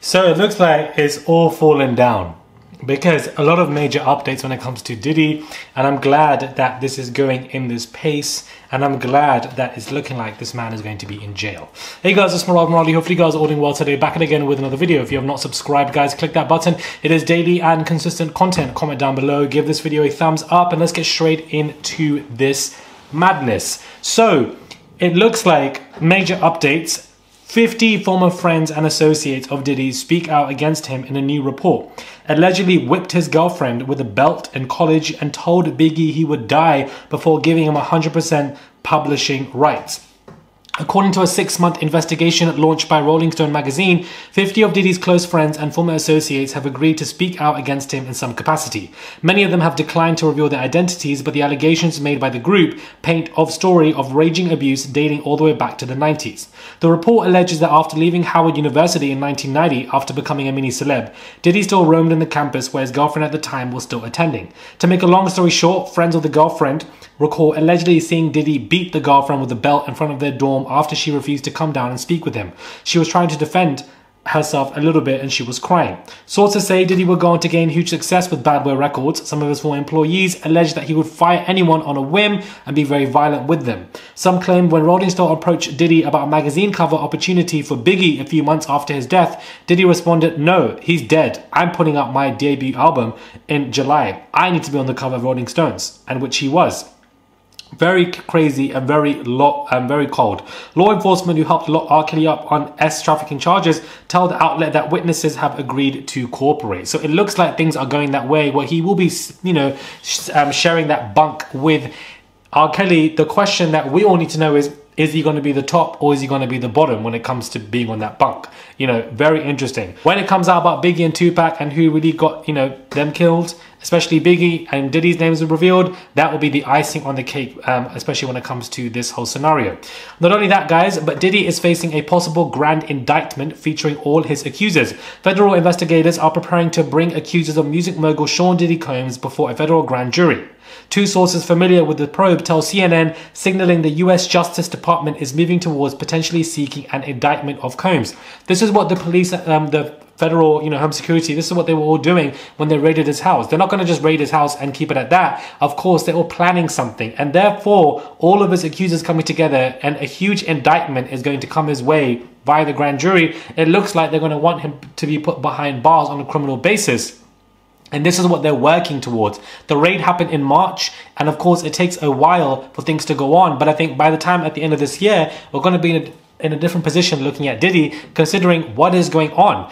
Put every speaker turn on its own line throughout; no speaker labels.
So it looks like it's all fallen down, because a lot of major updates when it comes to Diddy, and I'm glad that this is going in this pace, and I'm glad that it's looking like this man is going to be in jail. Hey guys, it's Morali. Hopefully you guys are all doing well today. Back again with another video. If you have not subscribed, guys, click that button. It is daily and consistent content. Comment down below, give this video a thumbs up, and let's get straight into this madness. So it looks like major updates. 50 former friends and associates of Diddy speak out against him in a new report. Allegedly whipped his girlfriend with a belt in college and told Biggie he would die before giving him 100% publishing rights. According to a 6-month investigation launched by Rolling Stone magazine, 50 of Diddy's close friends and former associates have agreed to speak out against him in some capacity. Many of them have declined to reveal their identities, but the allegations made by the group paint a story of raging abuse dating all the way back to the 90s. The report alleges that after leaving Howard University in 1990 after becoming a mini-celeb, Diddy still roamed in the campus where his girlfriend at the time was still attending. To make a long story short, friends of the girlfriend recall allegedly seeing Diddy beat the girlfriend with a belt in front of their dorm after she refused to come down and speak with him. She was trying to defend herself a little bit and she was crying. Sources say Diddy would go on to gain huge success with Bad Boy Records. Some of his former employees alleged that he would fire anyone on a whim and be very violent with them. Some claim when Rolling Stone approached Diddy about a magazine cover opportunity for Biggie a few months after his death, Diddy responded, "No, he's dead. I'm putting out my debut album in July. I need to be on the cover of Rolling Stones," and which he was. Very crazy and very cold. Law enforcement who helped lock R. Kelly up on trafficking charges tell the outlet that witnesses have agreed to cooperate. So it looks like things are going that way, where he will be, sharing that bunk with R. Kelly. The question that we all need to know is he going to be the top or is he going to be the bottom when it comes to being on that bunk? Very interesting. When it comes out about Biggie and Tupac and who really got, them killed, especially Biggie, and Diddy's names are revealed, that will be the icing on the cake, especially when it comes to this whole scenario. Not only that, guys, but Diddy is facing a possible grand indictment featuring all his accusers. Federal investigators are preparing to bring accusers of music mogul Sean Diddy Combs before a federal grand jury. Two sources familiar with the probe tell CNN, signaling the US Justice Department is moving towards potentially seeking an indictment of Combs. This is what the police, the federal, home security, this is what they were all doing when they raided his house. They're not going to just raid his house and keep it at that. Of course, they're all planning something. And therefore, all of his accusers coming together and a huge indictment is going to come his way via the grand jury. It looks like they're going to want him to be put behind bars on a criminal basis. And this is what they're working towards. The raid happened in March, and of course it takes a while for things to go on. But I think by the time at the end of this year, we're going to be in a different position looking at Diddy, considering what is going on.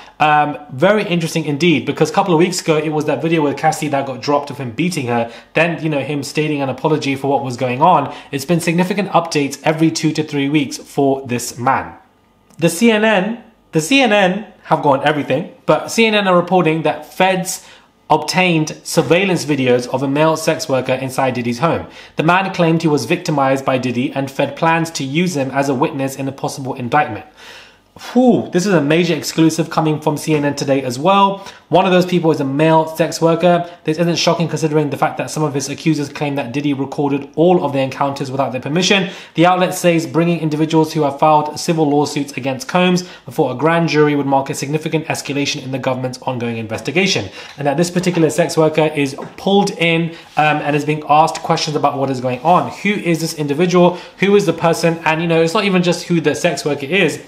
Very interesting indeed, because a couple of weeks ago, it was that video with Cassie that got dropped of him beating her. Then, him stating an apology for what was going on. It's been significant updates every 2 to 3 weeks for this man. The CNN have gone everything, but CNN are reporting that feds obtained surveillance videos of a male sex worker inside Diddy's home. The man claimed he was victimized by Diddy and fed plans to use him as a witness in a possible indictment. Whew, this is a major exclusive coming from CNN today as well. One of those people is a male sex worker. This isn't shocking considering the fact that some of his accusers claim that Diddy recorded all of their encounters without their permission. The outlet says bringing individuals who have filed civil lawsuits against Combs before a grand jury would mark a significant escalation in the government's ongoing investigation. And that this particular sex worker is pulled in and is being asked questions about what is going on. Who is this individual? Who is the person? And it's not even just who the sex worker is.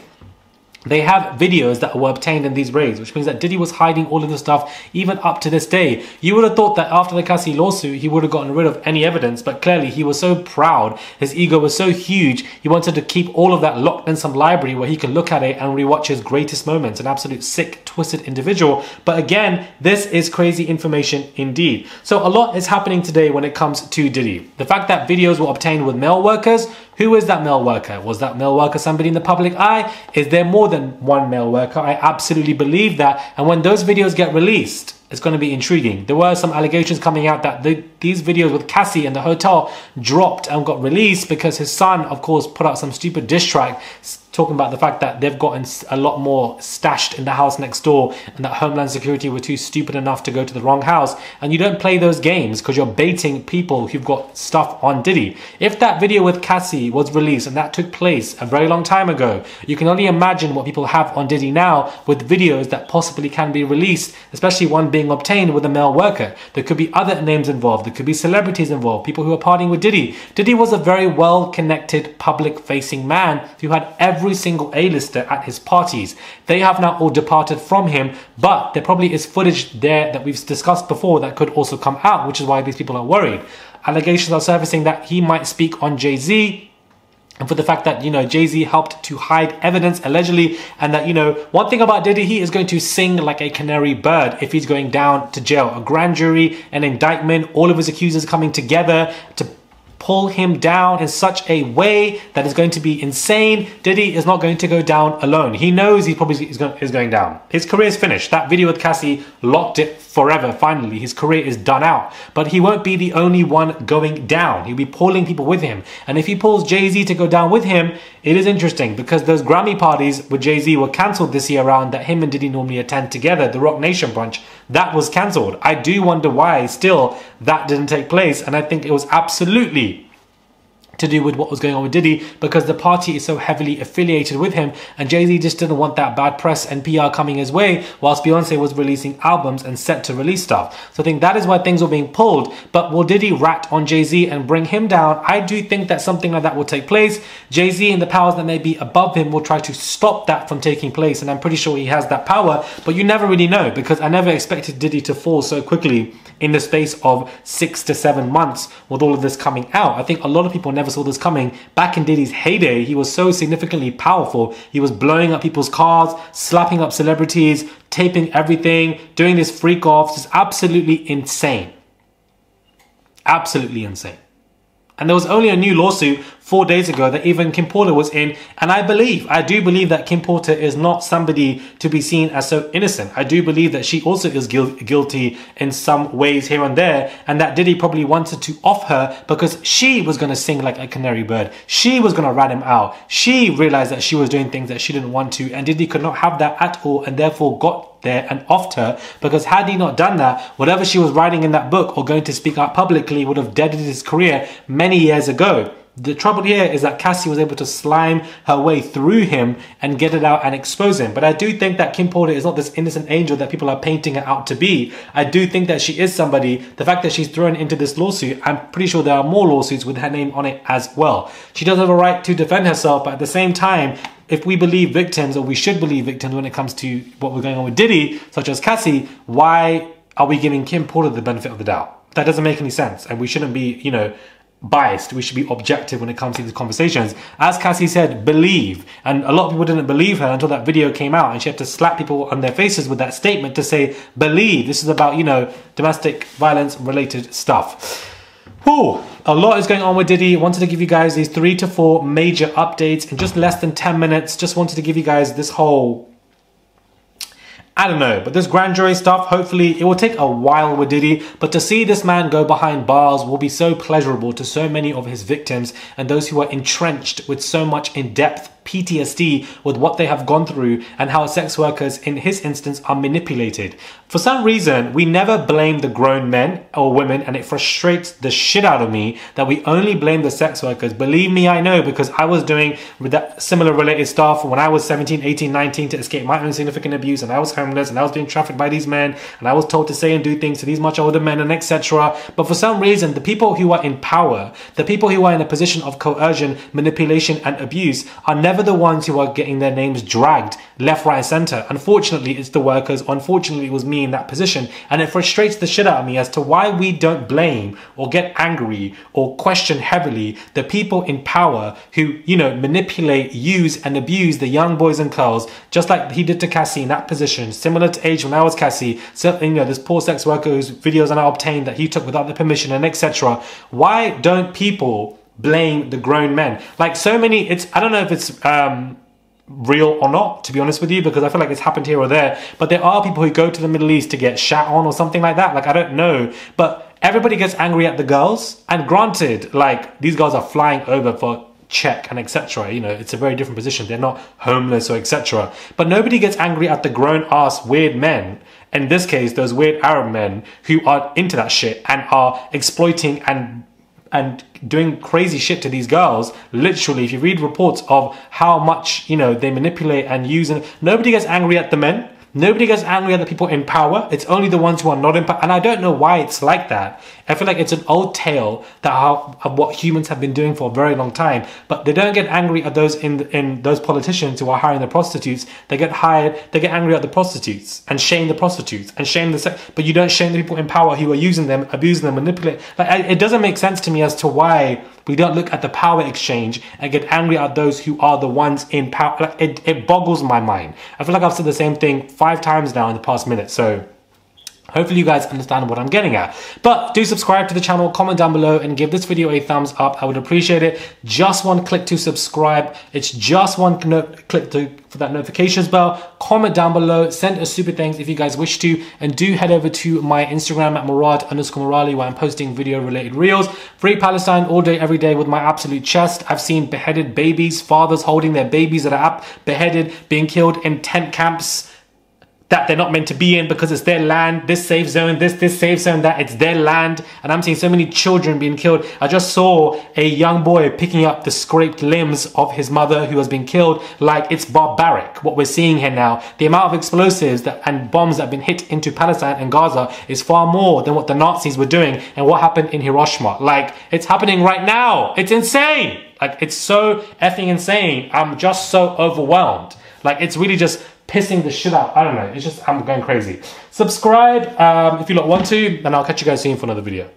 They have videos that were obtained in these raids, which means that Diddy was hiding all of the stuff even up to this day. You would have thought that after the Cassie lawsuit, he would have gotten rid of any evidence, but clearly he was so proud, his ego was so huge, he wanted to keep all of that locked in some library where he can look at it and rewatch his greatest moments. An absolute sick, twisted individual. But again, this is crazy information indeed. So a lot is happening today when it comes to Diddy. The fact that videos were obtained with male workers. Who is that male worker? Was that male worker somebody in the public eye? Is there more than one male worker? I absolutely believe that. And when those videos get released, it's going to be intriguing. There were some allegations coming out that these videos with Cassie and the hotel dropped and got released because his son, of course, put out some stupid diss track talking about the fact that they've gotten a lot more stashed in the house next door and that Homeland Security were too stupid enough to go to the wrong house. And you don't play those games because you're baiting people who've got stuff on Diddy. If that video with Cassie was released and that took place a very long time ago, you can only imagine what people have on Diddy now with videos that possibly can be released, especially one being obtained with a male worker. There could be other names involved. There could be celebrities involved, people who are partying with Diddy. Diddy was a very well-connected, public-facing man who had every single A-lister at his parties. They have now all departed from him, but there probably is footage there that we've discussed before that could also come out, which is why these people are worried. Allegations are surfacing that he might speak on Jay-Z, and for the fact that, Jay-Z helped to hide evidence, allegedly, and that, one thing about Diddy, he is going to sing like a canary bird if he's going down to jail. A grand jury, an indictment, all of his accusers coming together to pull him down in such a way that is going to be insane. Diddy is not going to go down alone. He knows he probably is going down. His career is finished. That video with Cassie locked it forever. Finally, his career is done out. But he won't be the only one going down. He'll be pulling people with him. And if he pulls Jay-Z to go down with him, it is interesting because those Grammy parties with Jay-Z were cancelled this year round that him and Diddy normally attend together, the Rock Nation brunch. That was cancelled. I do wonder why still that didn't take place. And I think it was absolutely to do with what was going on with Diddy because the party is so heavily affiliated with him and Jay-Z just didn't want that bad press and PR coming his way whilst Beyonce was releasing albums and set to release stuff. So I think that is why things were being pulled. But will Diddy rat on Jay-Z and bring him down? I do think that something like that will take place. Jay-Z and the powers that may be above him will try to stop that from taking place, and I'm pretty sure he has that power, but you never really know because I never expected Diddy to fall so quickly in the space of 6 to 7 months with all of this coming out. I think a lot of people never saw this coming. Back in Diddy's heyday, he was so significantly powerful. He was blowing up people's cars, slapping up celebrities, taping everything, doing this freak offs. It's absolutely insane. Absolutely insane. And there was only a new lawsuit 4 days ago that even Kim Porter was in. And I do believe that Kim Porter is not somebody to be seen as so innocent. I do believe that she also is guilty in some ways here and there. And that Diddy probably wanted to off her because she was going to sing like a canary bird. She was going to rat him out. She realized that she was doing things that she didn't want to. And Diddy could not have that at all and therefore got there and offed her, because had he not done that, whatever she was writing in that book or going to speak out publicly would have deaded his career many years ago. The trouble here is that Cassie was able to slime her way through him and get it out and expose him. But I do think that Kim Porter is not this innocent angel that people are painting her out to be. I do think that she is somebody. The fact that she's thrown into this lawsuit, I'm pretty sure there are more lawsuits with her name on it as well. She does have a right to defend herself, but at the same time, if we believe victims, or we should believe victims when it comes to what we're going on with Diddy, such as Cassie, why are we giving Kim Porter the benefit of the doubt? That doesn't make any sense. And we shouldn't be, biased. We should be objective when it comes to these conversations. As Cassie said, believe. And a lot of people didn't believe her until that video came out and she had to slap people on their faces with that statement to say, believe. This is about, domestic violence related stuff. Whew. A lot is going on with Diddy. Wanted to give you guys these 3 to 4 major updates in just less than 10 minutes. Just wanted to give you guys this whole, I don't know, but this grand jury stuff, hopefully it will take a while with Diddy, but to see this man go behind bars will be so pleasurable to so many of his victims and those who are entrenched with so much in-depth PTSD with what they have gone through and how sex workers in his instance are manipulated. For some reason, we never blame the grown men or women, and it frustrates the shit out of me that we only blame the sex workers. Believe me, I know, because I was doing that similar related stuff when I was 17, 18, 19 to escape my own significant abuse, and I was homeless and I was being trafficked by these men and I was told to say and do things to these much older men and etc. But for some reason, the people who are in power, the people who are in a position of coercion, manipulation and abuse are never the ones who are getting their names dragged left, right and center. Unfortunately, it's the workers. Unfortunately, it was me in that position, and it frustrates the shit out of me as to why we don't blame or get angry or question heavily the people in power who, manipulate, use and abuse the young boys and girls, just like he did to Cassie in that position, similar to age when I was Cassie. So, this poor sex worker whose videos are now obtained that he took without the permission and etc. Why don't people blame the grown men? Like so many, I don't know if it's real or not, to be honest with you, because I feel like it's happened here or there. But there are people who go to the Middle East to get shat on or something like that. Like, I don't know. But everybody gets angry at the girls. And granted, like, these girls are flying over for check and etc. You know, it's a very different position. They're not homeless or etc. But nobody gets angry at the grown-ass weird men. In this case, those weird Arab men who are into that shit and are exploiting and doing crazy shit to these girls. Literally, if you read reports of how much, you know, they manipulate and use, and nobody gets angry at the men. Nobody gets angry at the people in power. It's only the ones who are not in power. And I don't know why it's like that. I feel like it's an old tale that of what humans have been doing for a very long time. But they don't get angry at those in those politicians who are hiring the prostitutes. They get angry at the prostitutes and shame the prostitutes and shame but you don't shame the people in power who are using them, abusing them, manipulating. Like, it doesn't make sense to me as to why we don't look at the power exchange and get angry at those who are the ones in power. Like, it boggles my mind. I feel like I've said the same thing 5 times now in the past minute. So hopefully you guys understand what I'm getting at. But do subscribe to the channel, comment down below, and give this video a thumbs up. I would appreciate it. Just one click to subscribe. It's just one click for that notifications bell. Comment down below. Send a super thanks if you guys wish to. And do head over to my Instagram at Murad_Morali, where I'm posting video related reels. Free Palestine all day, every day with my absolute chest. I've seen beheaded babies, fathers holding their babies that are beheaded, being killed in tent camps that they're not meant to be in because it's their land, this safe zone, this safe zone, that it's their land. And I'm seeing so many children being killed. I just saw a young boy picking up the scraped limbs of his mother who has been killed. Like, it's barbaric what we're seeing here now. The amount of explosives and bombs that have been hit into Palestine and Gaza is far more than what the Nazis were doing and what happened in Hiroshima. Like, it's happening right now. It's insane. Like, it's so effing insane. I'm just so overwhelmed. Like, it's really just pissing the shit out. I don't know. It's just, I'm going crazy. Subscribe if you lot want to, and I'll catch you guys soon for another video.